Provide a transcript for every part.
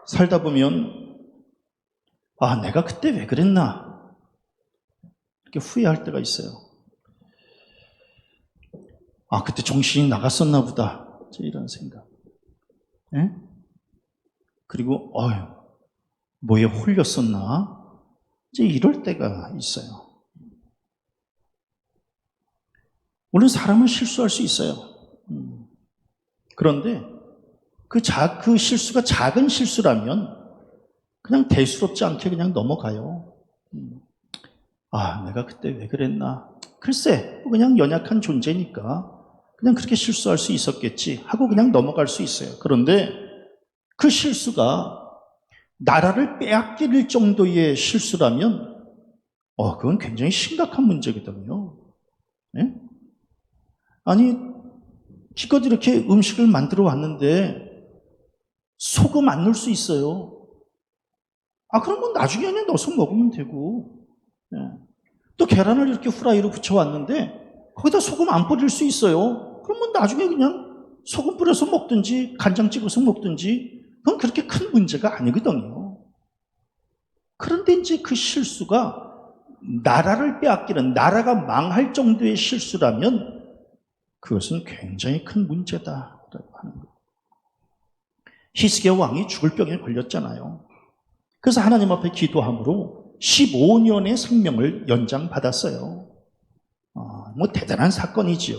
살다 보면 내가 그때 왜 그랬나 이렇게 후회할 때가 있어요. 그때 정신이 나갔었나 보다 이런 생각. 예? 그리고 뭐에 홀렸었나 이럴 때가 있어요. 물론 사람은 실수할 수 있어요. 그런데 그 실수가 작은 실수라면 그냥 대수롭지 않게 그냥 넘어가요. 내가 그때 왜 그랬나? 글쎄, 그냥 연약한 존재니까 그냥 그렇게 실수할 수 있었겠지 하고 그냥 넘어갈 수 있어요. 그런데 그 실수가 나라를 빼앗길 정도의 실수라면 그건 굉장히 심각한 문제거든요. 네? 아니, 기껏 이렇게 음식을 만들어 왔는데 소금 안 넣을 수 있어요. 그러면 나중에 그냥 넣어서 먹으면 되고. 네. 또 계란을 이렇게 후라이로 부쳐왔는데 거기다 소금 안 뿌릴 수 있어요. 그러면 나중에 그냥 소금 뿌려서 먹든지 간장 찍어서 먹든지 그건 그렇게 큰 문제가 아니거든요. 그런데 이제 그 실수가 나라를 빼앗기는, 나라가 망할 정도의 실수라면 그것은 굉장히 큰 문제다라고 하는 거예요. 히스기야 왕이 죽을 병에 걸렸잖아요. 그래서 하나님 앞에 기도함으로 15년의 생명을 연장받았어요. 대단한 사건이지요.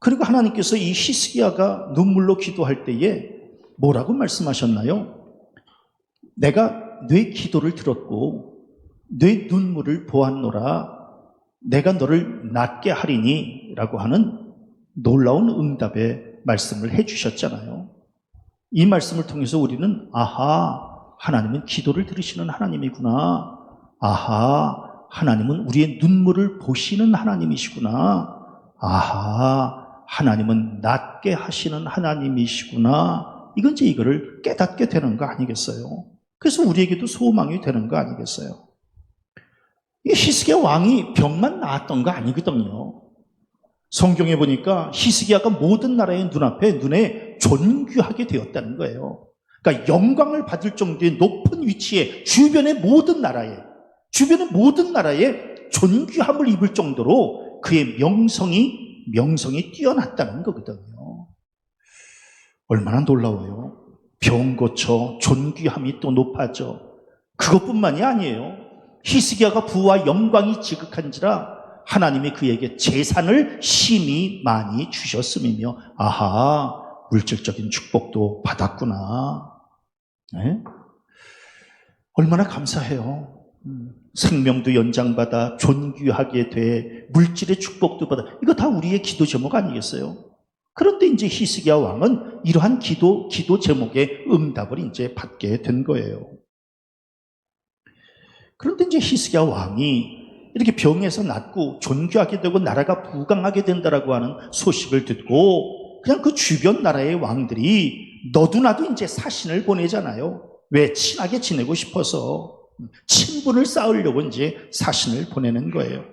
그리고 하나님께서 이 히스기야가 눈물로 기도할 때에 뭐라고 말씀하셨나요? 내가 네 기도를 들었고 네 눈물을 보았노라. 내가 너를 낫게 하리니 라고 하는 놀라운 응답의 말씀을 해주셨잖아요. 이 말씀을 통해서 우리는 하나님은 기도를 들으시는 하나님이구나. 하나님은 우리의 눈물을 보시는 하나님이시구나. 하나님은 낫게 하시는 하나님이시구나. 이거를 깨닫게 되는 거 아니겠어요? 그래서 우리에게도 소망이 되는 거 아니겠어요? 이 히스기야 왕이 병만 나았던 거 아니거든요. 성경에 보니까 히스기야가 모든 나라의 눈에 존귀하게 되었다는 거예요. 그러니까 영광을 받을 정도의 높은 위치에 주변의 모든 나라에 존귀함을 입을 정도로 그의 명성이 뛰어났다는 거거든요. 얼마나 놀라워요. 병 고쳐 존귀함이 또 높아져. 그것뿐만이 아니에요. 히스기야가 부와 영광이 지극한지라 하나님이 그에게 재산을 심히 많이 주셨음이며 물질적인 축복도 받았구나. 네? 얼마나 감사해요. 생명도 연장받아 존귀하게 돼 물질의 축복도 받아. 이거 다 우리의 기도 제목 아니겠어요? 그런데 이제 히스기야 왕은 이러한 기도 제목의 응답을 이제 받게 된 거예요. 그런데 이제 히스기야 왕이 이렇게 병에서 낫고 존귀하게 되고 나라가 부강하게 된다라고 하는 소식을 듣고 그냥 그 주변 나라의 왕들이 너도나도 이제 사신을 보내잖아요. 왜? 친하게 지내고 싶어서 친분을 쌓으려고 이제 사신을 보내는 거예요.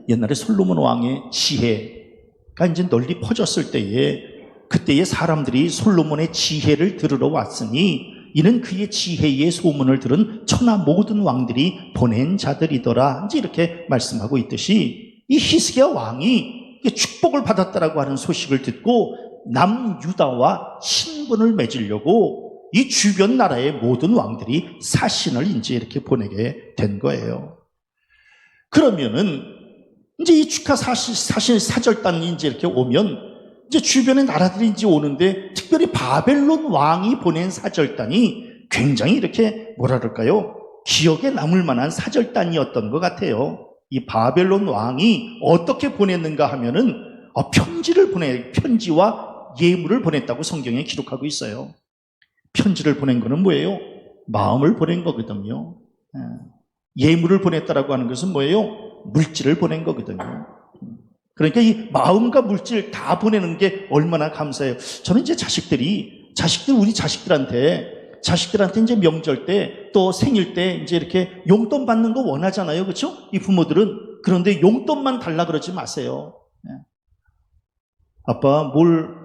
옛날에 솔로몬 왕의 지혜가 이제 널리 퍼졌을 때에 그때의 사람들이 솔로몬의 지혜를 들으러 왔으니 이는 그의 지혜의 소문을 들은 천하 모든 왕들이 보낸 자들이더라. 이제 이렇게 말씀하고 있듯이 이 히스기야 왕이 축복을 받았다라고 하는 소식을 듣고 남유다와 친분을 맺으려고 이 주변 나라의 모든 왕들이 사신을 이제 이렇게 보내게 된 거예요. 그러면은 이제 이 축하 사신 사절단이 이제 이렇게 오면 이제 주변의 나라들이 이제 오는데 특별히 바벨론 왕이 보낸 사절단이 굉장히 이렇게 기억에 남을 만한 사절단이었던 것 같아요. 이 바벨론 왕이 어떻게 보냈는가 하면은 편지와 예물을 보냈다고 성경에 기록하고 있어요. 편지를 보낸 거는 뭐예요? 마음을 보낸 거거든요. 예물을 보냈다라고 하는 것은 뭐예요? 물질을 보낸 거거든요. 그러니까 이 마음과 물질 다 보내는 게 얼마나 감사해요. 저는 이제 우리 자식들한테 이제 명절 때 또 생일 때 이제 이렇게 용돈 받는 거 원하잖아요. 그렇죠? 이 부모들은. 그런데 용돈만 달라 그러지 마세요. 아빠 뭘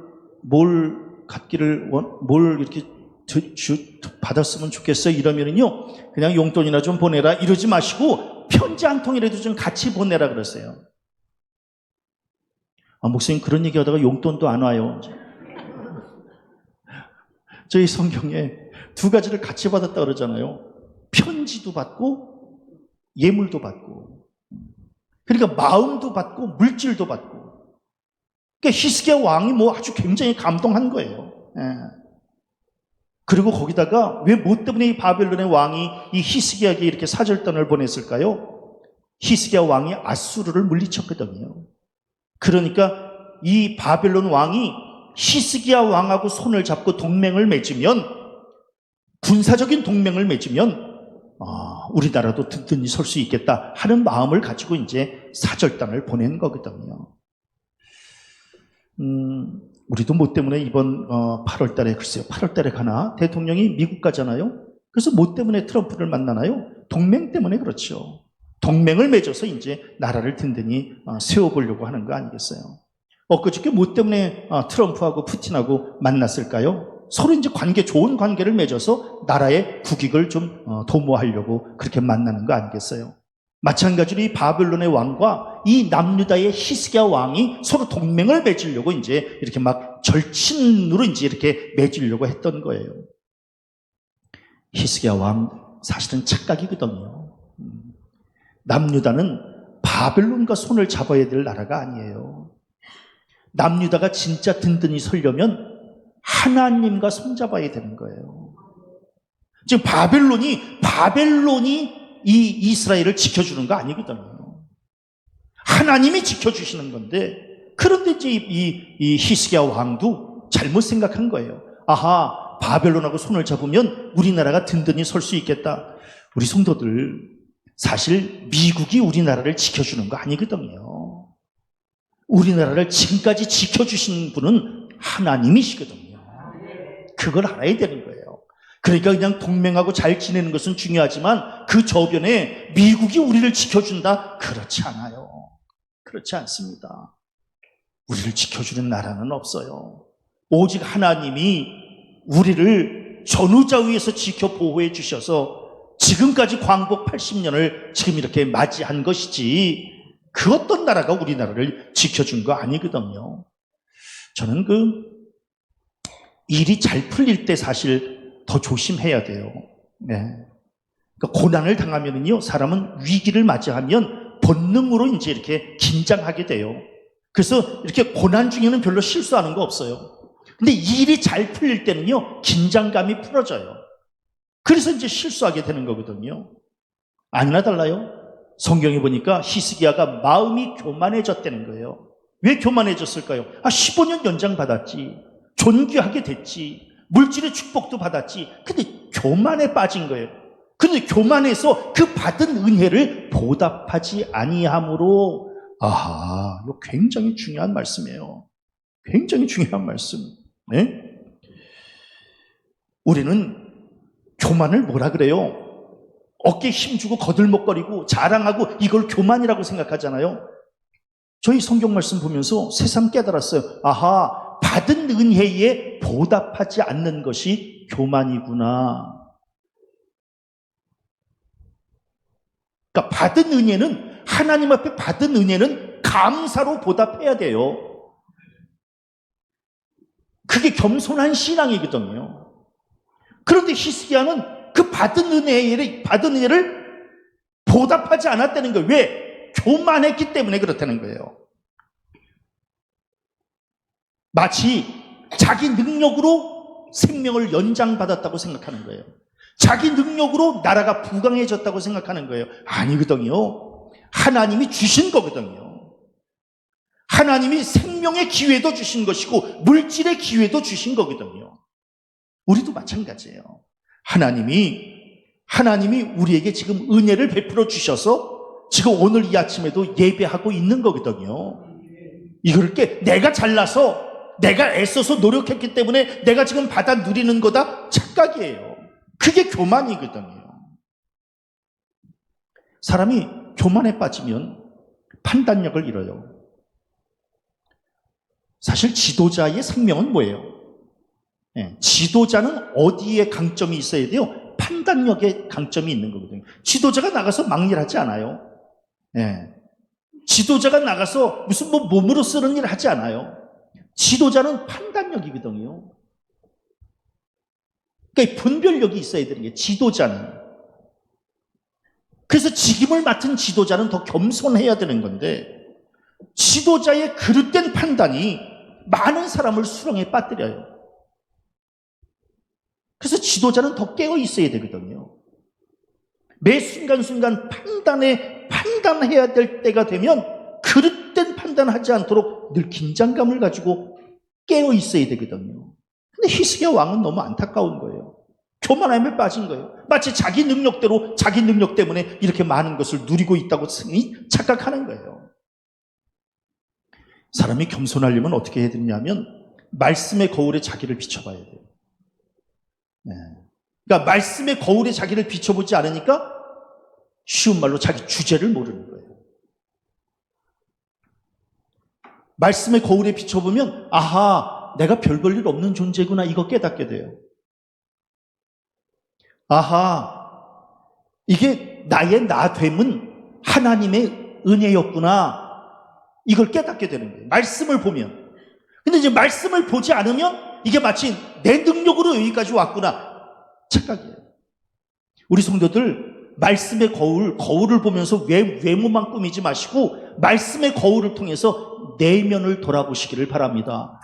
갖기를 뭘 이렇게 받았으면 좋겠어 이러면은요, 그냥 용돈이나 좀 보내라 이러지 마시고 편지 한 통이라도 좀 같이 보내라 그러세요. 목사님 그런 얘기 하다가 용돈도 안 와요. 저희 성경에 두 가지를 같이 받았다 그러잖아요. 편지도 받고 예물도 받고. 그러니까 마음도 받고 물질도 받고. 그러니까 히스기야 왕이 뭐 아주 굉장히 감동한 거예요. 그리고 거기다가 왜 뭐 때문에 이 바벨론의 왕이 이 히스기야에게 이렇게 사절단을 보냈을까요? 히스기야 왕이 아수르를 물리쳤거든요. 그러니까 이 바벨론 왕이 히스기야 왕하고 손을 잡고 동맹을 맺으면, 군사적인 동맹을 맺으면 우리나라도 든든히 설 수 있겠다 하는 마음을 가지고 이제 사절단을 보낸 거거든요. 우리도 뭐 때문에 이번 8월 달에, 글쎄요, 8월 달에 가나? 대통령이 미국 가잖아요. 그래서 뭐 때문에 트럼프를 만나나요? 동맹 때문에 그렇죠. 동맹을 맺어서 이제 나라를 든든히 세워보려고 하는 거 아니겠어요? 엊그저께 뭐 때문에 트럼프하고 푸틴하고 만났을까요? 서로 이제 좋은 관계를 맺어서 나라의 국익을 좀 도모하려고 그렇게 만나는 거 아니겠어요? 마찬가지로 이 바벨론의 왕과 이 남유다의 히스기야 왕이 서로 동맹을 맺으려고 이제 이렇게 막 절친으로 이제 이렇게 맺으려고 했던 거예요. 히스기야 왕 사실은 착각이거든요. 남유다는 바벨론과 손을 잡아야 될 나라가 아니에요. 남유다가 진짜 든든히 서려면 하나님과 손잡아야 되는 거예요. 지금 바벨론이 이 이스라엘을 지켜주는 거 아니거든요. 하나님이 지켜주시는 건데, 그런데 이제 이 히스기야 왕도 잘못 생각한 거예요. 아하, 바벨론하고 손을 잡으면 우리나라가 든든히 설 수 있겠다. 우리 성도들, 사실 미국이 우리나라를 지켜주는 거 아니거든요. 우리나라를 지금까지 지켜주신 분은 하나님이시거든요. 그걸 알아야 되는 거예요. 그러니까 그냥 동맹하고 잘 지내는 것은 중요하지만 그 저변에 미국이 우리를 지켜준다? 그렇지 않아요. 그렇지 않습니다. 우리를 지켜주는 나라는 없어요. 오직 하나님이 우리를 전후좌우에서 지켜 보호해 주셔서 지금까지 광복 80년을 지금 이렇게 맞이한 것이지, 그 어떤 나라가 우리나라를 지켜준 거 아니거든요. 저는 일이 잘 풀릴 때 사실 더 조심해야 돼요. 네. 그러니까 고난을 당하면은요, 사람은 위기를 맞이하면 본능으로 이제 이렇게 긴장하게 돼요. 그래서 이렇게 고난 중에는 별로 실수하는 거 없어요. 근데 일이 잘 풀릴 때는요, 긴장감이 풀어져요. 그래서 이제 실수하게 되는 거거든요. 아니나 달라요. 성경에 보니까 히스기야가 마음이 교만해졌다는 거예요. 왜 교만해졌을까요? 15년 연장 받았지. 존귀하게 됐지. 물질의 축복도 받았지. 근데 교만에 빠진 거예요. 근데 교만해서 그 받은 은혜를 보답하지 아니함으로, 아하, 이거 굉장히 중요한 말씀이에요. 굉장히 중요한 말씀. 네? 우리는 교만을 뭐라 그래요? 어깨에 힘주고 거들먹거리고 자랑하고 이걸 교만이라고 생각하잖아요. 저희 성경 말씀 보면서 새삼 깨달았어요. 아하, 받은 은혜에 보답하지 않는 것이 교만이구나. 그러니까 받은 은혜는, 하나님 앞에 받은 은혜는 감사로 보답해야 돼요. 그게 겸손한 신앙이거든요. 그런데 히스기야는 그 받은 은혜를 보답하지 않았다는 거예요. 왜? 교만했기 때문에 그렇다는 거예요. 마치 자기 능력으로 생명을 연장받았다고 생각하는 거예요. 자기 능력으로 나라가 부강해졌다고 생각하는 거예요. 아니거든요. 하나님이 주신 거거든요. 하나님이 생명의 기회도 주신 것이고 물질의 기회도 주신 거거든요. 우리도 마찬가지예요. 하나님이 우리에게 지금 은혜를 베풀어 주셔서 지금 오늘 이 아침에도 예배하고 있는 거거든요. 이걸 내가 잘나서, 내가 애써서 노력했기 때문에 내가 지금 받아 누리는 거다? 착각이에요. 그게 교만이거든요. 사람이 교만에 빠지면 판단력을 잃어요. 사실 지도자의 생명은 뭐예요? 지도자는 어디에 강점이 있어야 돼요? 판단력에 강점이 있는 거거든요. 지도자가 나가서 막일하지 않아요. 지도자가 나가서 무슨 몸으로 쓰는 일 하지 않아요. 지도자는 판단력이거든요. 그러니까 분별력이 있어야 되는 게 지도자는. 그래서 직임을 맡은 지도자는 더 겸손해야 되는 건데 지도자의 그릇된 판단이 많은 사람을 수렁에 빠뜨려요. 그래서 지도자는 더 깨어 있어야 되거든요. 매 순간순간 판단해야 될 때가 되면 그릇된 판단하지 않도록 늘 긴장감을 가지고 깨어 있어야 되거든요. 근데 히스기야 왕은 너무 안타까운 거예요. 교만함에 빠진 거예요. 마치 자기 능력대로 자기 능력 때문에 이렇게 많은 것을 누리고 있다고 착각하는 거예요. 사람이 겸손하려면 어떻게 해야 되냐면 말씀의 거울에 자기를 비춰봐야 돼요. 그러니까 말씀의 거울에 자기를 비춰보지 않으니까 쉬운 말로 자기 주제를 모르는 거예요. 말씀의 거울에 비춰보면 아하, 내가 별 볼 일 없는 존재구나 이거 깨닫게 돼요. 아하, 이게 나의 나됨은 하나님의 은혜였구나 이걸 깨닫게 되는 거예요. 말씀을 보면. 근데 이제 말씀을 보지 않으면 이게 마치 내 능력으로 여기까지 왔구나 착각이에요. 우리 성도들 말씀의 거울을 보면서 외모만 꾸미지 마시고 말씀의 거울을 통해서 내면을 돌아보시기를 바랍니다.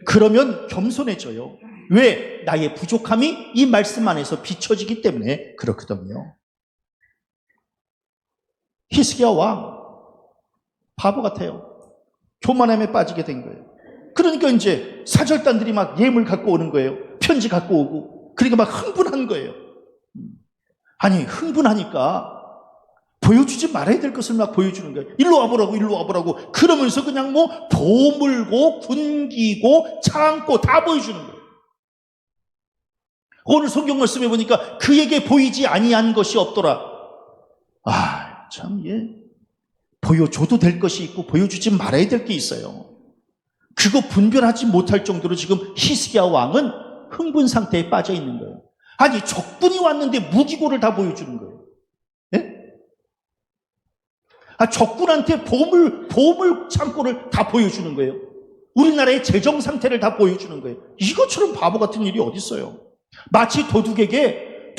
그러면 겸손해져요. 왜? 나의 부족함이 이 말씀 안에서 비춰지기 때문에 그렇거든요. 히스기야 왕 바보 같아요. 교만함에 빠지게 된 거예요. 그러니까 이제 사절단들이 막 예물 갖고 오는 거예요. 편지 갖고 오고. 그러니까 막 흥분한 거예요. 아니 흥분하니까 보여주지 말아야 될 것을 막 보여주는 거예요. 일로 와보라고 일로 와보라고. 그러면서 그냥 뭐 도물고 군기고 창고 다 보여주는 거예요. 오늘 성경 말씀에 보니까 그에게 보이지 아니한 것이 없더라. 아, 참, 보여줘도 될 것이 있고 보여주지 말아야 될 게 있어요. 그거 분별하지 못할 정도로 지금 히스기야 왕은 흥분 상태에 빠져 있는 거예요. 아니, 적군이 왔는데 무기고를 다 보여주는 거예요. 적군한테 보물 창고를 다 보여주는 거예요. 우리나라의 재정 상태를 다 보여주는 거예요. 이것처럼 바보 같은 일이 어디 있어요? 마치 도둑에게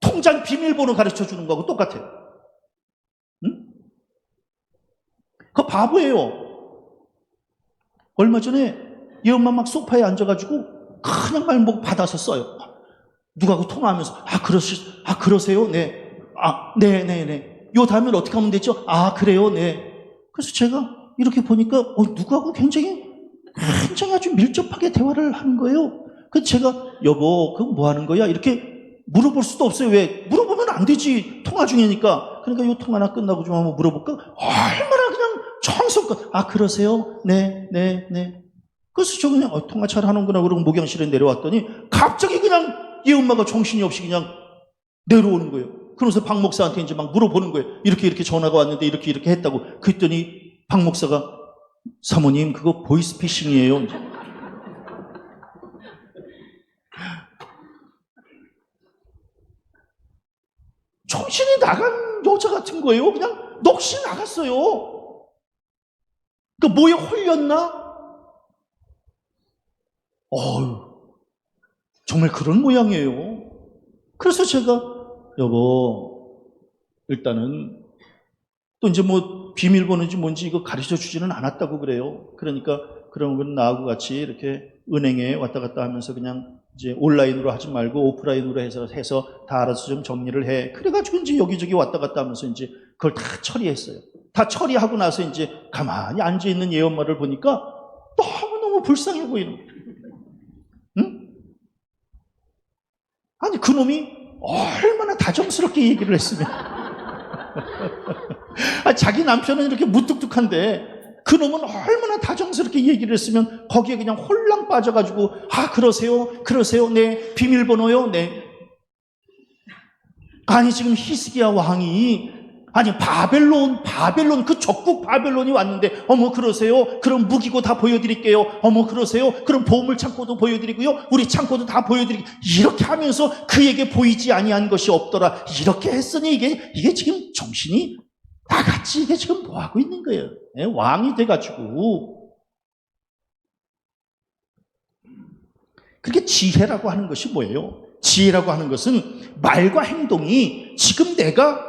통장 비밀번호 가르쳐 주는 거하고 똑같아요. 응? 그거 바보예요. 얼마 전에 얘 엄마 막 소파에 앉아가지고 그냥 말 뭐 받아서 써요. 누가하고 통화하면서 그러세요? 네. 네네네. 요 다음엔 어떻게 하면 되죠? 그래요? 네. 그래서 제가 이렇게 보니까 누가하고 굉장히 아주 밀접하게 대화를 하는 거예요. 그래서 제가 여보 그거 뭐 하는 거야? 이렇게 물어볼 수도 없어요. 왜? 물어보면 안 되지. 통화 중이니까. 그러니까 요 통화나 끝나고 좀 한번 물어볼까? 얼마나 그냥 정성껏 그러세요? 네. 그래서 저 그냥 통화 잘 하는구나 그러고 목욕실에 내려왔더니 갑자기 그냥 얘 엄마가 정신이 없이 그냥 내려오는 거예요. 그러면서 박 목사한테 이제 막 물어보는 거예요. 이렇게 전화가 왔는데 이렇게 했다고. 그랬더니 박 목사가 사모님 그거 보이스피싱이에요. 정신이 나간 여자 같은 거예요. 그냥 넋이 나갔어요. 그 뭐에 홀렸나? 정말 그런 모양이에요. 그래서 제가 여보 일단은 또 이제 뭐 비밀번호인지 뭔지 이거 가르쳐 주지는 않았다고 그래요. 그러니까 그런 건 나하고 같이 이렇게 은행에 왔다 갔다 하면서 그냥 이제 온라인으로 하지 말고 오프라인으로 해서 다 알아서 좀 정리를 해. 그래가지고 이제 여기저기 왔다 갔다 하면서 이제 그걸 다 처리했어요. 다 처리하고 나서 이제 가만히 앉아있는 얘 엄마를 보니까 너무너무 불쌍해 보이는 거예요. 응? 아니, 그놈이 얼마나 다정스럽게 얘기를 했으면. 자기 남편은 이렇게 무뚝뚝한데 그놈은 얼마나 다정스럽게 얘기를 했으면 거기에 그냥 홀랑 빠져가지고 그러세요? 네. 비밀번호요? 네. 아니 지금 히스기야 왕이 아니, 바벨론, 그 적국 바벨론이 왔는데, 어머, 그러세요? 그럼 무기고 다 보여드릴게요. 어머, 그러세요? 그럼 보물 창고도 보여드리고요. 우리 창고도 다 보여드리고, 이렇게 하면서 그에게 보이지 아니한 것이 없더라. 이렇게 했으니 이게 지금 정신이 나같이 이게 지금 뭐 하고 있는 거예요? 예? 왕이 돼가지고. 그렇게 지혜라고 하는 것이 뭐예요? 지혜라고 하는 것은 말과 행동이 지금 내가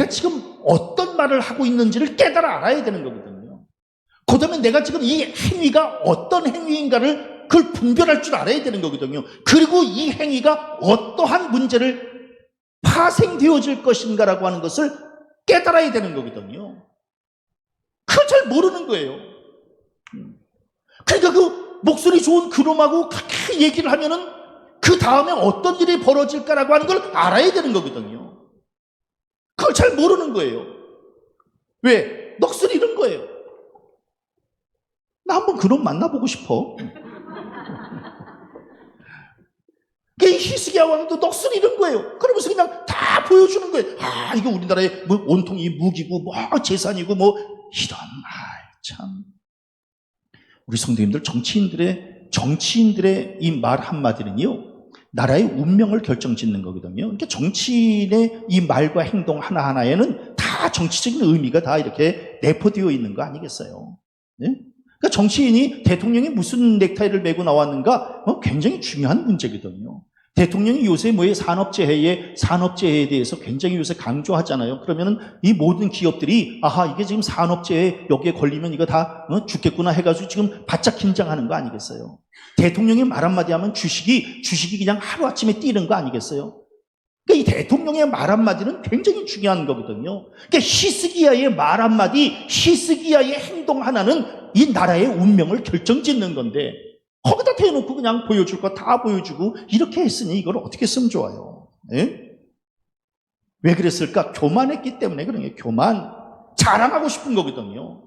지금 어떤 말을 하고 있는지를 깨달아 알아야 되는 거거든요. 그 다음에 내가 지금 이 행위가 어떤 행위인가를 그걸 분별할 줄 알아야 되는 거거든요. 그리고 이 행위가 어떠한 문제를 파생되어질 것인가라고 하는 것을 깨달아야 되는 거거든요. 그걸 잘 모르는 거예요. 그러니까 그 목소리 좋은 그놈하고 그렇게 얘기를 하면은 그 다음에 어떤 일이 벌어질까라고 하는 걸 알아야 되는 거거든요. 그걸 잘 모르는 거예요. 왜? 넋을 잃은 거예요. 나 한번 그놈 만나보고 싶어. 히스기야 왕도 넋을 잃은 거예요. 그러면서 그냥 다 보여주는 거예요. 아, 이거 우리나라의 뭐 온통 이 무기고 뭐 재산이고 뭐 이런 참. 우리 성도님들 정치인들의 이 말 한마디는요, 나라의 운명을 결정짓는 거거든요. 그러니까 정치인의 이 말과 행동 하나하나에는 다 정치적인 의미가 다 이렇게 내포되어 있는 거 아니겠어요? 네? 그러니까 정치인이 대통령이 무슨 넥타이를 메고 나왔는가 굉장히 중요한 문제거든요. 대통령이 요새 산업재해에 대해서 굉장히 요새 강조하잖아요. 그러면은 이 모든 기업들이 아하, 이게 지금 산업재해 여기에 걸리면 이거 다 죽겠구나 해가지고 지금 바짝 긴장하는 거 아니겠어요? 대통령이 말 한마디 하면 주식이 그냥 하루아침에 뛰는 거 아니겠어요? 그러니까 이 대통령의 말 한마디는 굉장히 중요한 거거든요. 그러니까 히스기야의 말 한마디, 히스기야의 행동 하나는 이 나라의 운명을 결정짓는 건데, 거기다 대놓고 그냥 보여줄 거 다 보여주고 이렇게 했으니 이걸 어떻게 쓰면 좋아요? 예? 왜 그랬을까? 교만했기 때문에 그런 거예요. 교만. 자랑하고 싶은 거거든요.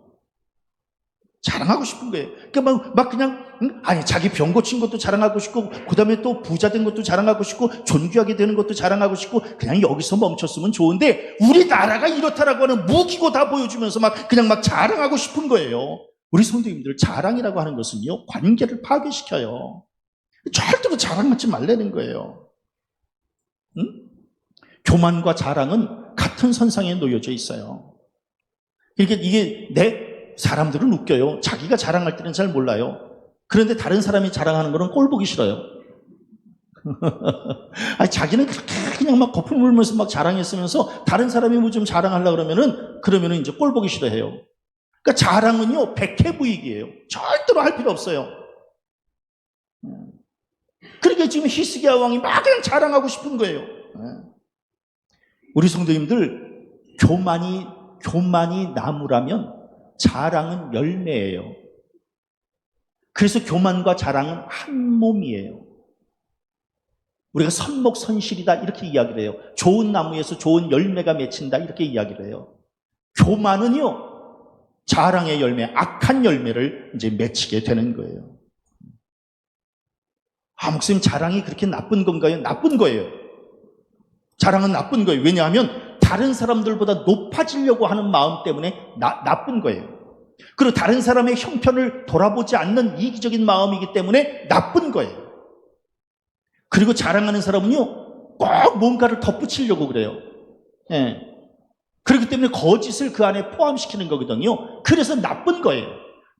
자랑하고 싶은 거예요. 그러니까 막 그냥 아니, 자기 병 고친 것도 자랑하고 싶고, 그 다음에 또 부자 된 것도 자랑하고 싶고, 존귀하게 되는 것도 자랑하고 싶고, 그냥 여기서 멈췄으면 좋은데 우리나라가 이렇다라고 하는 무기고 다 보여주면서 그냥 자랑하고 싶은 거예요. 우리 성도님들, 자랑이라고 하는 것은요, 관계를 파괴시켜요. 절대로 자랑하지 말라는 거예요. 응? 교만과 자랑은 같은 선상에 놓여져 있어요. 그러니까 사람들은 웃겨요. 자기가 자랑할 때는 잘 몰라요. 그런데 다른 사람이 자랑하는 거는 꼴 보기 싫어요. 아니, 자기는 그렇게 그냥 거품 물면서 자랑했으면서 다른 사람이 뭐 좀 자랑하려고 그러면은 이제 꼴 보기 싫어해요. 그러니까 자랑은요, 백해부익이에요. 절대로 할 필요 없어요. 그러니까 지금 히스기야 왕이 그냥 자랑하고 싶은 거예요. 우리 성도님들, 교만이 나무라면 자랑은 열매예요. 그래서 교만과 자랑은 한 몸이에요. 우리가 선목선실이다 이렇게 이야기를 해요. 좋은 나무에서 좋은 열매가 맺힌다 이렇게 이야기를 해요. 교만은요, 자랑의 열매, 악한 열매를 이제 맺히게 되는 거예요. 아, 목사님, 자랑이 그렇게 나쁜 건가요? 나쁜 거예요. 자랑은 나쁜 거예요. 왜냐하면 다른 사람들보다 높아지려고 하는 마음 때문에 나쁜 거예요. 그리고 다른 사람의 형편을 돌아보지 않는 이기적인 마음이기 때문에 나쁜 거예요. 그리고 자랑하는 사람은요, 꼭 뭔가를 덧붙이려고 그래요. 예. 그렇기 때문에 거짓을 그 안에 포함시키는 거거든요. 그래서 나쁜 거예요.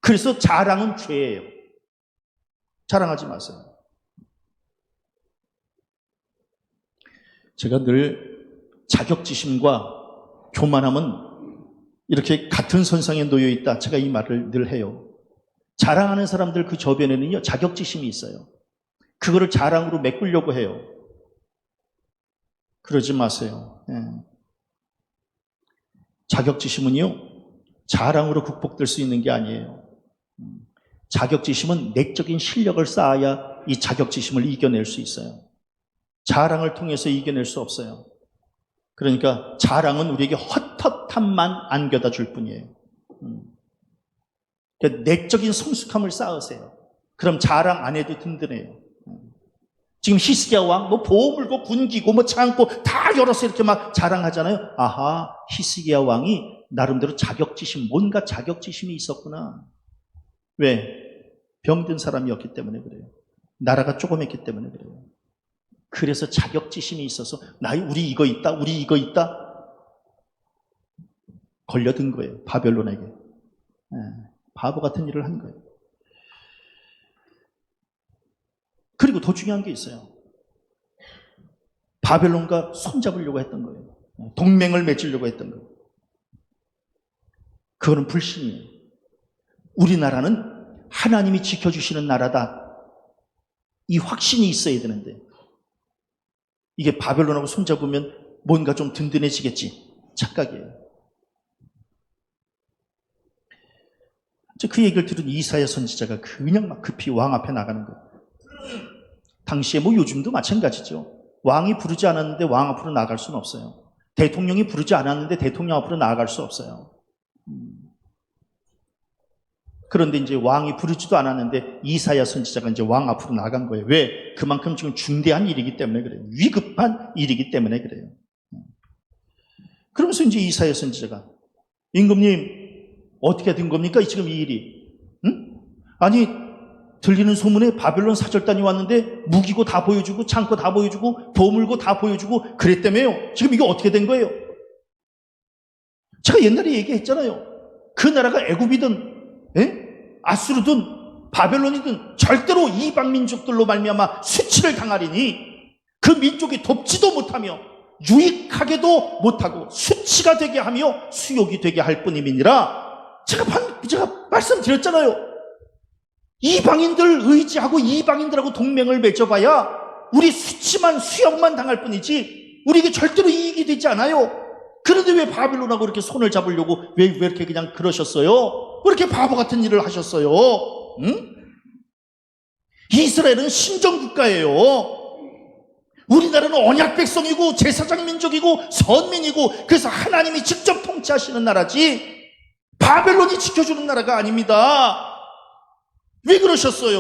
그래서 자랑은 죄예요. 자랑하지 마세요. 제가 늘 자격지심과 교만함은 이렇게 같은 선상에 놓여 있다. 제가 이 말을 늘 해요. 자랑하는 사람들 그 저변에는요, 자격지심이 있어요. 그거를 자랑으로 메꾸려고 해요. 그러지 마세요. 예. 자격지심은요, 자랑으로 극복될 수 있는 게 아니에요. 자격지심은 내적인 실력을 쌓아야 이 자격지심을 이겨낼 수 있어요. 자랑을 통해서 이겨낼 수 없어요. 그러니까 자랑은 우리에게 헛헛함만 안겨다 줄 뿐이에요. 그러니까 내적인 성숙함을 쌓으세요. 그럼 자랑 안 해도 든든해요. 지금 히스기야 왕 뭐 보물고 군기고 뭐 창고 다 열어서 이렇게 막 자랑하잖아요. 아하, 히스기야 왕이 나름대로 자격지심, 뭔가 자격지심이 있었구나. 왜? 병든 사람이었기 때문에 그래요. 나라가 조그맸기 때문에 그래요. 그래서 자격지심이 있어서 우리 이거 있다, 우리 이거 있다. 걸려든 거예요. 바벨론에게. 바보 같은 일을 한 거예요. 그리고 더 중요한 게 있어요. 바벨론과 손잡으려고 했던 거예요. 동맹을 맺으려고 했던 거예요. 그거는 불신이에요. 우리나라는 하나님이 지켜주시는 나라다. 이 확신이 있어야 되는데 이게 바벨론하고 손잡으면 뭔가 좀 든든해지겠지. 착각이에요. 그 얘기를 들은 이사야 선지자가 그냥 막 급히 왕 앞에 나가는 거예요. 당시에 뭐 요즘도 마찬가지죠. 왕이 부르지 않았는데 왕 앞으로 나갈 수는 없어요. 대통령이 부르지 않았는데 대통령 앞으로 나아갈 수 없어요. 그런데 이제 왕이 부르지도 않았는데 이사야 선지자가 이제 왕 앞으로 나간 거예요. 왜? 그만큼 지금 중대한 일이기 때문에 그래요. 위급한 일이기 때문에 그래요. 그러면서 이제 이사야 선지자가 임금님 어떻게 된 겁니까? 지금 이 일이. 응? 아니 들리는 소문에 바벨론 사절단이 왔는데 무기고 다 보여주고 창고 다 보여주고 보물고 다 보여주고 그랬다며요. 지금 이게 어떻게 된 거예요? 제가 옛날에 얘기했잖아요. 그 나라가 애굽이든 아수르든 바벨론이든 절대로 이방 민족들로 말미암아 수치를 당하리니 그 민족이 돕지도 못하며 유익하게도 못하고 수치가 되게 하며 수욕이 되게 할 뿐임이니라. 제가 말씀드렸잖아요. 이방인들 의지하고 이방인들하고 동맹을 맺어봐야 우리 수치만 수욕만 당할 뿐이지 우리에게 절대로 이익이 되지 않아요. 그런데 왜 바빌론하고 이렇게 손을 잡으려고 왜 이렇게 그냥 그러셨어요? 왜 이렇게 바보 같은 일을 하셨어요? 응? 이스라엘은 신정국가예요. 우리나라는 언약 백성이고 제사장 민족이고 선민이고 그래서 하나님이 직접 통치하시는 나라지 바벨론이 지켜주는 나라가 아닙니다. 왜 그러셨어요?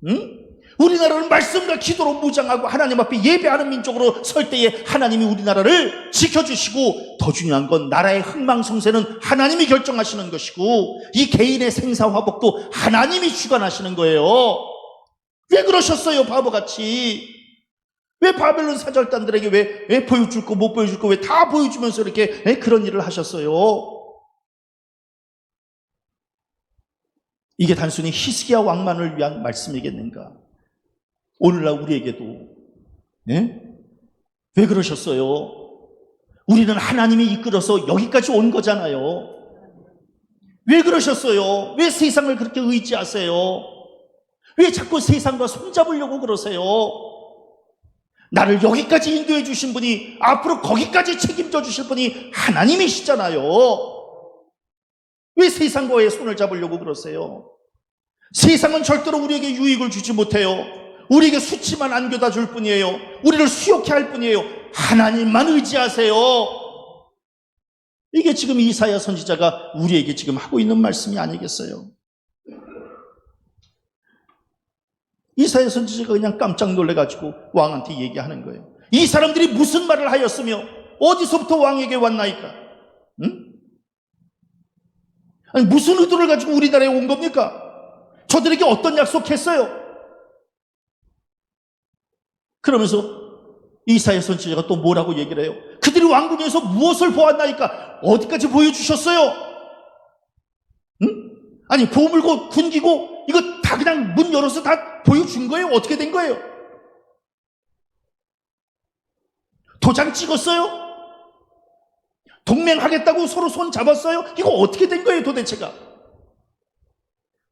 응? 우리나라는 말씀과 기도로 무장하고 하나님 앞에 예배하는 민족으로 설 때에 하나님이 우리나라를 지켜주시고 더 중요한 건 나라의 흥망성쇠는 하나님이 결정하시는 것이고 이 개인의 생사화복도 하나님이 주관하시는 거예요. 왜 그러셨어요? 바보같이. 왜 바벨론 사절단들에게 왜 보여줄 거 못 보여줄 거 왜 다 보여주면서 이렇게 그런 일을 하셨어요? 이게 단순히 히스기야 왕만을 위한 말씀이겠는가? 오늘날 우리에게도 왜 그러셨어요? 우리는 하나님이 이끌어서 여기까지 온 거잖아요. 왜 그러셨어요? 왜 세상을 그렇게 의지하세요? 왜 자꾸 세상과 손잡으려고 그러세요? 나를 여기까지 인도해 주신 분이 앞으로 거기까지 책임져 주실 분이 하나님이시잖아요. 왜 세상과의 손을 잡으려고 그러세요? 세상은 절대로 우리에게 유익을 주지 못해요. 우리에게 수치만 안겨다 줄 뿐이에요. 우리를 수욕해 할 뿐이에요. 하나님만 의지하세요. 이게 지금 이사야 선지자가 우리에게 지금 하고 있는 말씀이 아니겠어요? 이사야 선지자가 그냥 깜짝 놀래가지고 왕한테 얘기하는 거예요. 이 사람들이 무슨 말을 하였으며 어디서부터 왕에게 왔나이까? 응? 아니 무슨 의도를 가지고 우리나라에 온 겁니까? 저들에게 어떤 약속했어요? 그러면서 이사야 선지자가 또 뭐라고 얘기를 해요? 그들이 왕궁에서 무엇을 보았나이까? 어디까지 보여주셨어요? 응? 아니 보물고 군기고 이거 다 그냥 문 열어서 다 보여준 거예요? 어떻게 된 거예요? 도장 찍었어요? 동맹하겠다고 서로 손 잡았어요? 이거 어떻게 된 거예요 도대체가?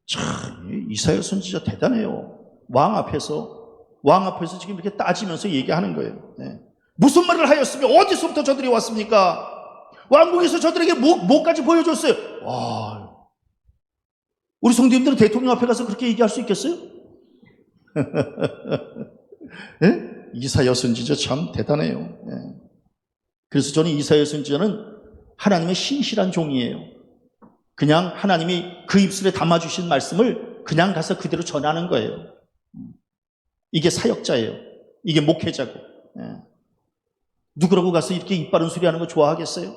참 이사야 선지자 대단해요. 왕 앞에서 지금 이렇게 따지면서 얘기하는 거예요. 네. 무슨 말을 하였으며 어디서부터 저들이 왔습니까? 왕궁에서 저들에게 뭐까지 보여줬어요? 와, 우리 성도님들은 대통령 앞에 가서 그렇게 얘기할 수 있겠어요? 네? 이사야 선지자 참 대단해요. 네. 그래서 저는 이사야 선지자는 하나님의 신실한 종이에요. 그냥 하나님이 그 입술에 담아주신 말씀을 그냥 가서 그대로 전하는 거예요. 이게 사역자예요. 이게 목회자고. 예. 누구라고 가서 이렇게 입 바른 소리 하는 거 좋아하겠어요?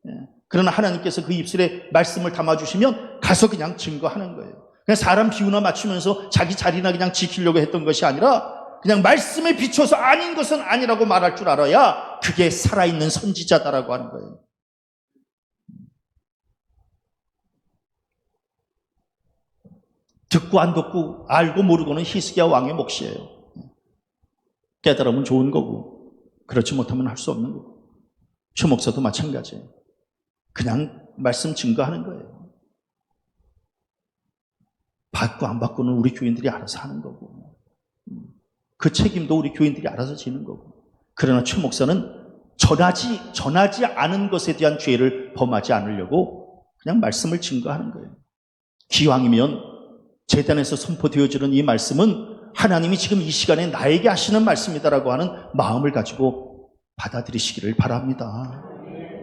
예. 그러나 하나님께서 그 입술에 말씀을 담아주시면 가서 그냥 증거하는 거예요. 그냥 사람 비유나 맞추면서 자기 자리나 그냥 지키려고 했던 것이 아니라 그냥 말씀에 비춰서 아닌 것은 아니라고 말할 줄 알아야 그게 살아있는 선지자다라고 하는 거예요. 듣고 안 듣고 알고 모르고는 히스기야 왕의 몫이에요. 깨달으면 좋은 거고 그렇지 못하면 할 수 없는 거고 최 목사도 마찬가지예요. 그냥 말씀 증거하는 거예요. 받고 안 받고는 우리 교인들이 알아서 하는 거고 그 책임도 우리 교인들이 알아서 지는 거고 그러나 최 목사는 전하지 않은 것에 대한 죄를 범하지 않으려고 그냥 말씀을 증거하는 거예요. 기왕이면 제단에서 선포되어지는 이 말씀은 하나님이 지금 이 시간에 나에게 하시는 말씀이다라고 하는 마음을 가지고 받아들이시기를 바랍니다.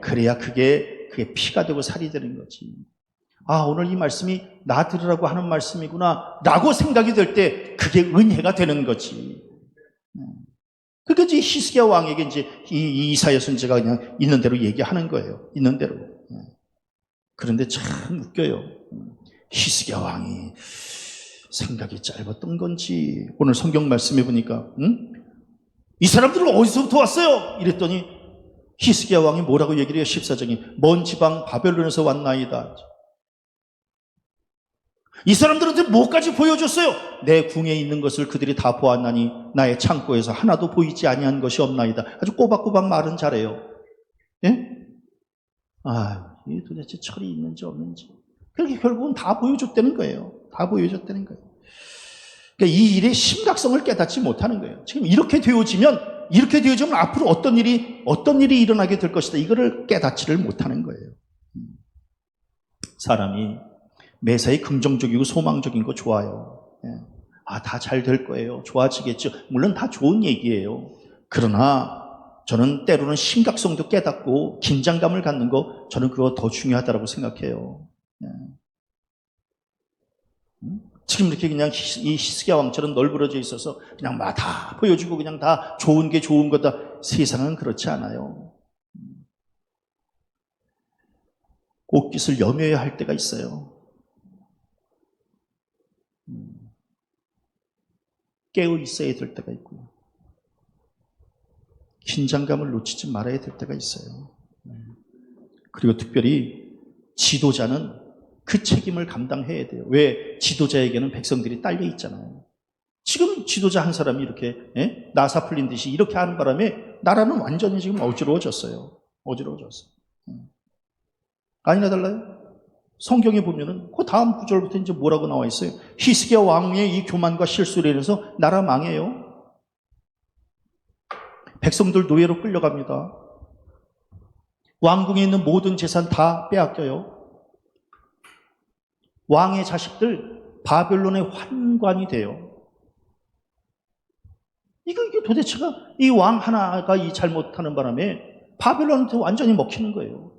그래야 그게 피가 되고 살이 되는 거지. 아, 오늘 이 말씀이 나 들으라고 하는 말씀이구나 라고 생각이 될 때 그게 은혜가 되는 거지. 그러니까 이제 히스기야 왕에게 이제 이 이사야 선지자가 그냥 있는 대로 얘기하는 거예요. 있는 대로. 그런데 참 웃겨요. 히스기야 왕이 생각이 짧았던 건지 오늘 성경 말씀해 보니까 이 사람들은 어디서부터 왔어요? 이랬더니 히스기야 왕이 뭐라고 얘기를 해요? 14장에 먼 지방 바벨론에서 왔나이다. 이 사람들한테 뭐까지 보여줬어요? 내 궁에 있는 것을 그들이 다 보았나니 나의 창고에서 하나도 보이지 아니한 것이 없나이다. 아주 꼬박꼬박 말은 잘해요. 예? 아, 이게 도대체 철이 있는지 없는지. 그렇게 결국은 다 보여줬다는 거예요. 다 보여줬다는 거예요. 그러니까 이 일의 심각성을 깨닫지 못하는 거예요. 지금 이렇게 되어지면 앞으로 어떤 일이 일어나게 될 것이다. 이거를 깨닫지를 못하는 거예요. 사람이 매사에 긍정적이고 소망적인 거 좋아요. 아, 다 잘 될 거예요. 좋아지겠죠. 물론 다 좋은 얘기예요. 그러나 저는 때로는 심각성도 깨닫고 긴장감을 갖는 거 저는 그거 더 중요하다고 생각해요. 지금 이렇게 그냥 이 히스기야 왕처럼 널브러져 있어서 그냥 막 다 보여주고 그냥 다 좋은 게 좋은 거다. 세상은 그렇지 않아요. 옷깃을 여며야 할 때가 있어요. 깨어 있어야 될 때가 있고요. 긴장감을 놓치지 말아야 될 때가 있어요. 그리고 특별히 지도자는 그 책임을 감당해야 돼요. 왜? 지도자에게는 백성들이 딸려 있잖아요. 지금 지도자 한 사람이 이렇게 나사 풀린 듯이 이렇게 하는 바람에 나라는 완전히 지금 어지러워졌어요. 아니나 달라요? 성경에 보면은 그 다음 구절부터 이제 뭐라고 나와 있어요? 히스기야 왕의 이 교만과 실수로 인해서 나라 망해요. 백성들 노예로 끌려갑니다. 왕궁에 있는 모든 재산 다 빼앗겨요. 왕의 자식들 바벨론의 환관이 돼요. 이게 도대체가 이 왕 하나가 이 잘못하는 바람에 바벨론한테 완전히 먹히는 거예요.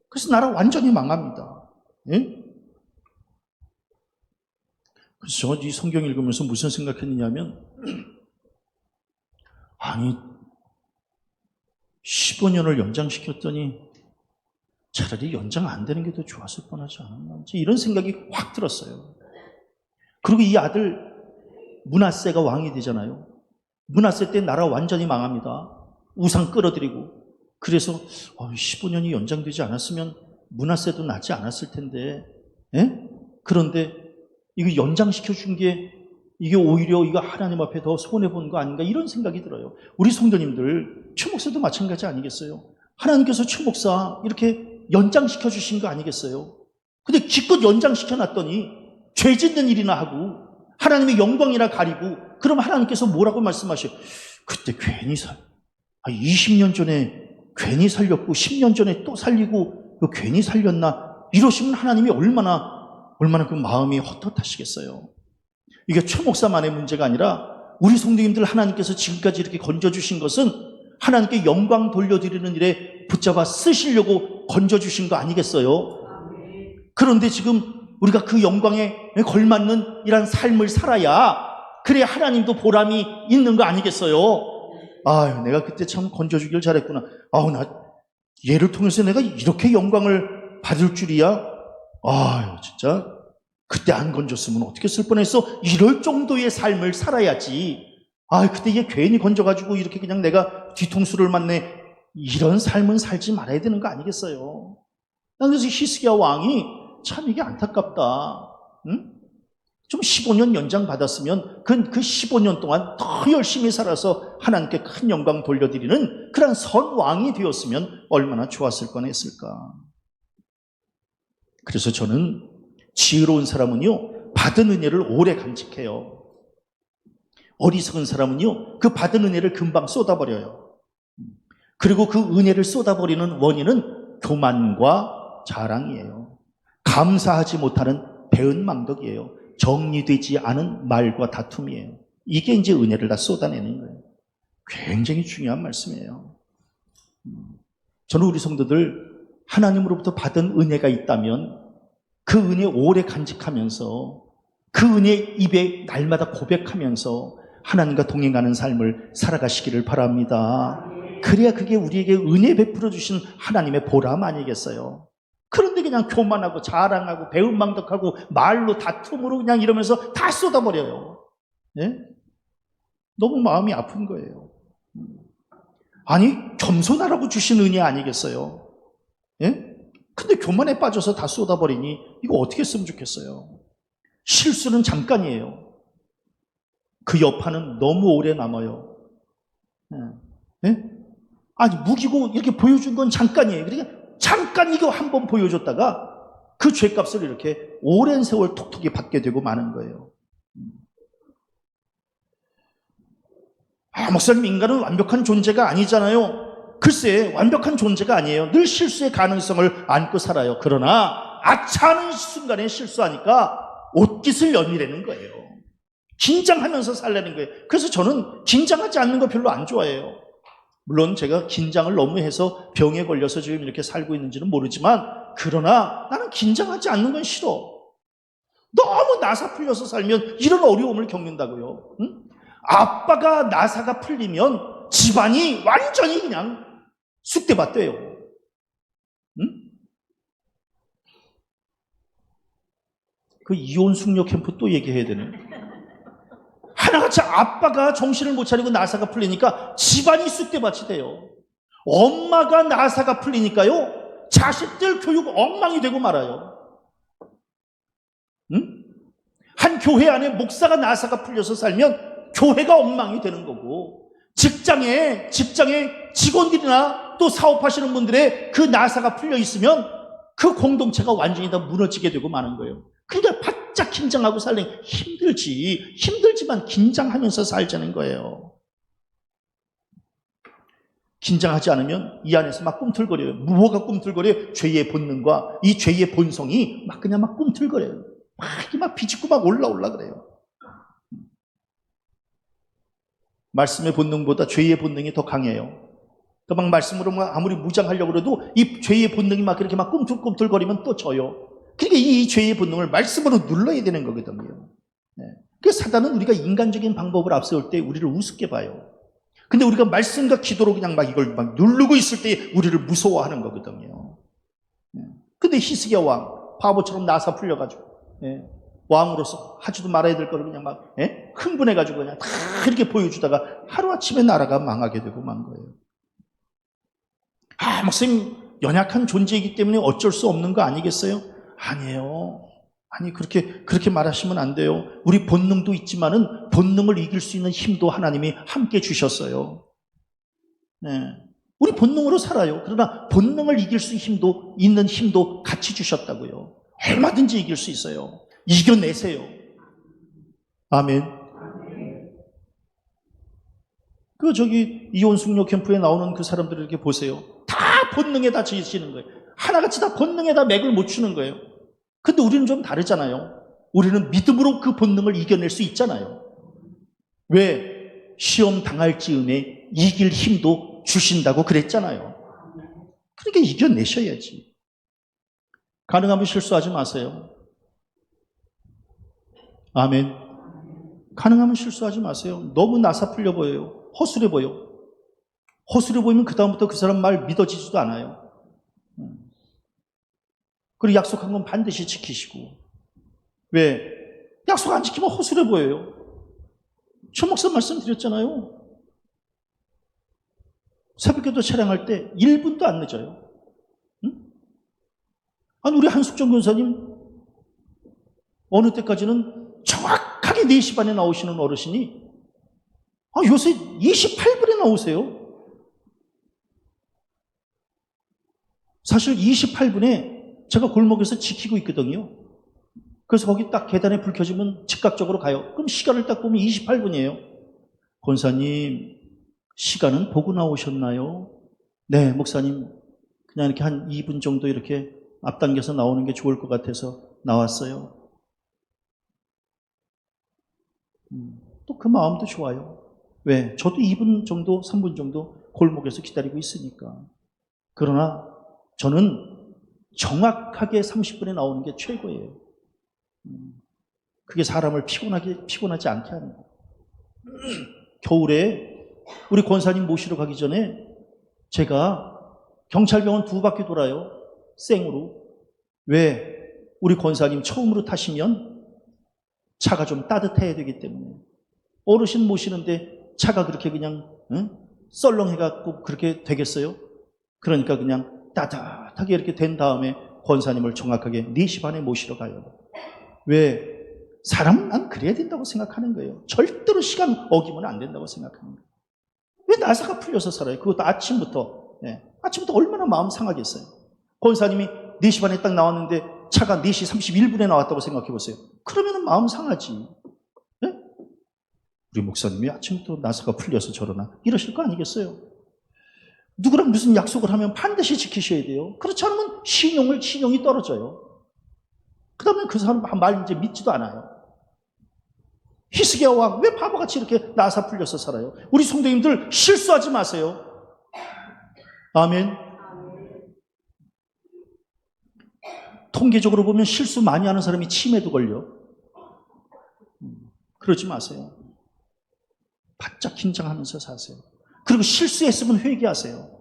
그래서 나라 완전히 망합니다. 예? 그래서 제가 이 성경 읽으면서 무슨 생각했느냐면 아니 15년을 연장시켰더니 차라리 연장 안 되는 게 더 좋았을 뻔하지 않았나 이런 생각이 확 들었어요. 그리고 이 아들 므낫세가 왕이 되잖아요. 므낫세 때 나라 완전히 망합니다. 우상 끌어들이고. 그래서 15년이 연장되지 않았으면 므낫세도 낫지 않았을 텐데 그런데 이거 연장시켜 준 게 이게 오히려 이거 하나님 앞에 더 손해본 거 아닌가 이런 생각이 들어요. 우리 성도님들 최 목사도 마찬가지 아니겠어요? 하나님께서 최 목사 이렇게 연장시켜 주신 거 아니겠어요? 근데 기껏 연장시켜 놨더니 죄 짓는 일이나 하고 하나님의 영광이나 가리고 그럼 하나님께서 뭐라고 말씀하셔요? 그때 괜히 20년 전에 괜히 살렸고 10년 전에 또 살리고 괜히 살렸나 이러시면 하나님이 얼마나 그 마음이 헛헛하시겠어요. 이게 최 목사만의 문제가 아니라 우리 성도님들 하나님께서 지금까지 이렇게 건져주신 것은 하나님께 영광 돌려드리는 일에 붙잡아 쓰시려고 건져주신 거 아니겠어요? 그런데 지금 우리가 그 영광에 걸맞는 이런 삶을 살아야 그래야 하나님도 보람이 있는 거 아니겠어요? 아유, 내가 그때 참 건져주길 잘했구나. 아우, 나 얘를 통해서 내가 이렇게 영광을 받을 줄이야? 아유, 진짜 그때 안 건졌으면 어떻게 쓸 뻔했어? 이럴 정도의 삶을 살아야지. 아, 그때 얘 괜히 건져가지고 이렇게 그냥 내가 뒤통수를 맞네. 이런 삶은 살지 말아야 되는 거 아니겠어요? 난 그래서 히스기야 왕이 참 이게 안타깝다. 응? 좀 15년 연장 받았으면 그 15년 동안 더 열심히 살아서 하나님께 큰 영광 돌려드리는 그런 선 왕이 되었으면 얼마나 좋았을 뻔했을까. 그래서 저는 지혜로운 사람은요, 받은 은혜를 오래 간직해요. 어리석은 사람은요, 그 받은 은혜를 금방 쏟아버려요. 그리고 그 은혜를 쏟아버리는 원인은 교만과 자랑이에요. 감사하지 못하는 배은망덕이에요. 정리되지 않은 말과 다툼이에요. 이게 이제 은혜를 다 쏟아내는 거예요. 굉장히 중요한 말씀이에요. 저는 우리 성도들 하나님으로부터 받은 은혜가 있다면 그 은혜 오래 간직하면서 그 은혜 입에 날마다 고백하면서 하나님과 동행하는 삶을 살아가시기를 바랍니다. 그래야 그게 우리에게 은혜 베풀어 주신 하나님의 보람 아니겠어요? 그런데 그냥 교만하고 자랑하고 배은망덕하고 말로 다툼으로 그냥 이러면서 다 쏟아버려요. 예? 너무 마음이 아픈 거예요. 아니, 겸손하라고 주신 은혜 아니겠어요? 예? 근데 교만에 빠져서 다 쏟아버리니 이거 어떻게 했으면 좋겠어요? 실수는 잠깐이에요. 그 여파는 너무 오래 남아요. 예? 아니, 무기고 이렇게 보여준 건 잠깐이에요. 그러니까 잠깐 이거 한번 보여줬다가 그 죄값을 이렇게 오랜 세월 톡톡히 받게 되고 마는 거예요. 아, 목사님, 인간은 완벽한 존재가 아니잖아요. 글쎄, 완벽한 존재가 아니에요. 늘 실수의 가능성을 안고 살아요. 그러나 아차하는 순간에 실수하니까 옷깃을 연이라는 거예요. 긴장하면서 살라는 거예요. 그래서 저는 긴장하지 않는 거 별로 안 좋아해요. 물론 제가 긴장을 너무 해서 병에 걸려서 지금 이렇게 살고 있는지는 모르지만, 그러나 나는 긴장하지 않는 건 싫어. 너무 나사 풀려서 살면 이런 어려움을 겪는다고요. 응? 아빠가 나사가 풀리면 집안이 완전히 그냥 쑥대밭돼요. 응? 그 이혼 숙녀 캠프 또 얘기해야 되네. 하나같이 아빠가 정신을 못 차리고 나사가 풀리니까 집안이 쑥대밭이 돼요. 엄마가 나사가 풀리니까요, 자식들 교육 엉망이 되고 말아요. 응? 한 교회 안에 목사가 나사가 풀려서 살면 교회가 엉망이 되는 거고, 직장에 직원들이나 또 사업하시는 분들의 그 나사가 풀려 있으면 그 공동체가 완전히 다 무너지게 되고 마는 거예요. 그러니까 바짝 긴장하고 살려면 힘들지만 긴장하면서 살자는 거예요. 긴장하지 않으면 이 안에서 막 꿈틀거려요. 뭐가 꿈틀거려요? 죄의 본능과 이 죄의 본성이 막 그냥 막 꿈틀거려요. 막 비집고 막 올라 그래요. 말씀의 본능보다 죄의 본능이 더 강해요. 막 말씀으로 아무리 무장하려고 해도 이 죄의 본능이 막 그렇게 막 꿈틀꿈틀거리면 또 져요. 그러니까 이 죄의 본능을 말씀으로 눌러야 되는 거거든요. 네. 그래서 사단은 우리가 인간적인 방법을 앞세울 때 우리를 우습게 봐요. 근데 우리가 말씀과 기도로 그냥 막 이걸 막 누르고 있을 때 우리를 무서워하는 거거든요. 네. 근데 히스기야 왕, 바보처럼 나사 풀려가지고, 네. 왕으로서 하지도 말아야 될 거를 그냥 막, 예? 흥분해가지고 그냥 다 이렇게 보여주다가 하루아침에 나라가 망하게 되고 만 거예요. 아, 목사님, 연약한 존재이기 때문에 어쩔 수 없는 거 아니겠어요? 아니에요. 아니, 그렇게 말하시면 안 돼요. 우리 본능도 있지만은 본능을 이길 수 있는 힘도 하나님이 함께 주셨어요. 네. 우리 본능으로 살아요. 그러나 본능을 이길 수 있는 힘도 같이 주셨다고요. 얼마든지 이길 수 있어요. 이겨내세요. 아멘. 이혼 숙녀 캠프에 나오는 그 사람들을 이렇게 보세요. 다 본능에 다 지시는 거예요. 하나같이 다 본능에 다 맥을 못 추는 거예요. 근데 우리는 좀 다르잖아요. 우리는 믿음으로 그 본능을 이겨낼 수 있잖아요. 왜? 시험 당할 즈음에 이길 힘도 주신다고 그랬잖아요. 그러니까 이겨내셔야지. 가능하면 실수하지 마세요. 아멘. 가능하면 실수하지 마세요. 너무 나사풀려 보여요. 허술해 보여. 허술해 보이면 그다음부터 그 사람 말 믿어지지도 않아요. 그리고 약속한 건 반드시 지키시고. 왜? 약속 안 지키면 허술해 보여요. 최 목사 말씀드렸잖아요. 새벽기도 촬영할 때 1분도 안 늦어요. 응? 아니 우리 한숙정 권사님 어느 때까지는 정확하게 4시 반에 나오시는 어르신이 요새 28분에 나오세요. 사실 28분에 제가 골목에서 지키고 있거든요. 그래서 거기 딱 계단에 불 켜지면 즉각적으로 가요. 그럼 시간을 딱 보면 28분이에요. 권사님, 시간은 보고 나오셨나요? 네, 목사님. 그냥 이렇게 한 2분 정도 이렇게 앞당겨서 나오는 게 좋을 것 같아서 나왔어요. 또 그 마음도 좋아요. 왜? 저도 2분 정도, 3분 정도 골목에서 기다리고 있으니까. 그러나 저는 정확하게 30분에 나오는 게 최고예요. 그게 사람을 피곤하지 않게 하는 거예요. 겨울에 우리 권사님 모시러 가기 전에 제가 경찰병원 2바퀴 돌아요. 생으로. 왜? 우리 권사님 처음으로 타시면 차가 좀 따뜻해야 되기 때문에. 어르신 모시는데 차가 그렇게 그냥 썰렁해갖고 그렇게 되겠어요? 그러니까 그냥 따뜻하게 이렇게 된 다음에 권사님을 정확하게 4시 반에 모시러 가요. 왜? 사람은 난 그래야 된다고 생각하는 거예요. 절대로 시간 어기면 안 된다고 생각하는 거예요. 왜 나사가 풀려서 살아요? 그것도 아침부터. 아침부터 얼마나 마음 상하겠어요. 권사님이 4시 반에 딱 나왔는데 차가 4시 31분에 나왔다고 생각해 보세요. 그러면 마음 상하지. 네? 우리 목사님이 아침부터 나사가 풀려서 저러나 이러실 거 아니겠어요? 누구랑 무슨 약속을 하면 반드시 지키셔야 돼요. 그렇지 않으면 신용이 떨어져요. 그 다음에 그 사람 말 이제 믿지도 않아요. 히스기야 왕, 왜 바보같이 이렇게 나사 풀려서 살아요? 우리 성도님들 실수하지 마세요. 아멘. 통계적으로 보면 실수 많이 하는 사람이 치매도 걸려. 그러지 마세요. 바짝 긴장하면서 사세요. 그리고 실수했으면 회개하세요.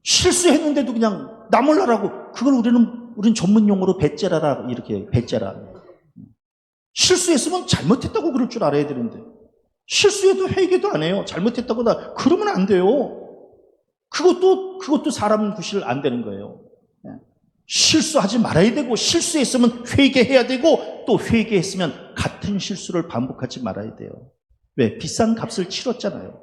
실수했는데도 그냥 나 몰라라고, 그걸 우린 전문 용어로 배째라라, 이렇게 배째라. 실수했으면 잘못했다고 그럴 줄 알아야 되는데, 실수해도 회개도 안 해요. 잘못했다고 그러면 안 돼요. 그것도 사람 구실 안 되는 거예요. 실수하지 말아야 되고, 실수했으면 회개해야 되고, 또 회개했으면 같은 실수를 반복하지 말아야 돼요. 왜? 비싼 값을 치렀잖아요.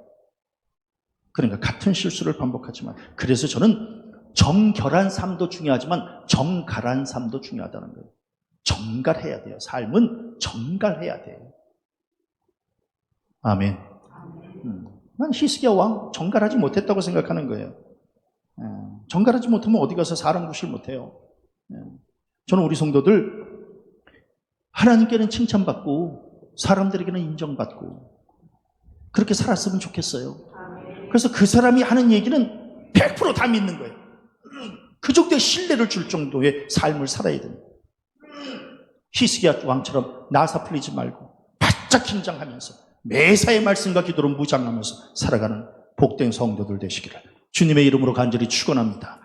그러니까 같은 실수를 반복하지 마. 그래서 저는 정결한 삶도 중요하지만 정갈한 삶도 중요하다는 거예요. 정갈해야 돼요. 삶은 정갈해야 돼요. 아멘. 난 히스기야 왕 정갈하지 못했다고 생각하는 거예요. 정갈하지 못하면 어디 가서 사람 구실 못해요. 저는 우리 성도들 하나님께는 칭찬받고 사람들에게는 인정받고 그렇게 살았으면 좋겠어요. 그래서 그 사람이 하는 얘기는 100% 다 믿는 거예요. 그 정도의 신뢰를 줄 정도의 삶을 살아야 됩니다. 히스기야 왕처럼 나사 풀리지 말고 바짝 긴장하면서 매사의 말씀과 기도로 무장하면서 살아가는 복된 성도들 되시기를 주님의 이름으로 간절히 축원합니다.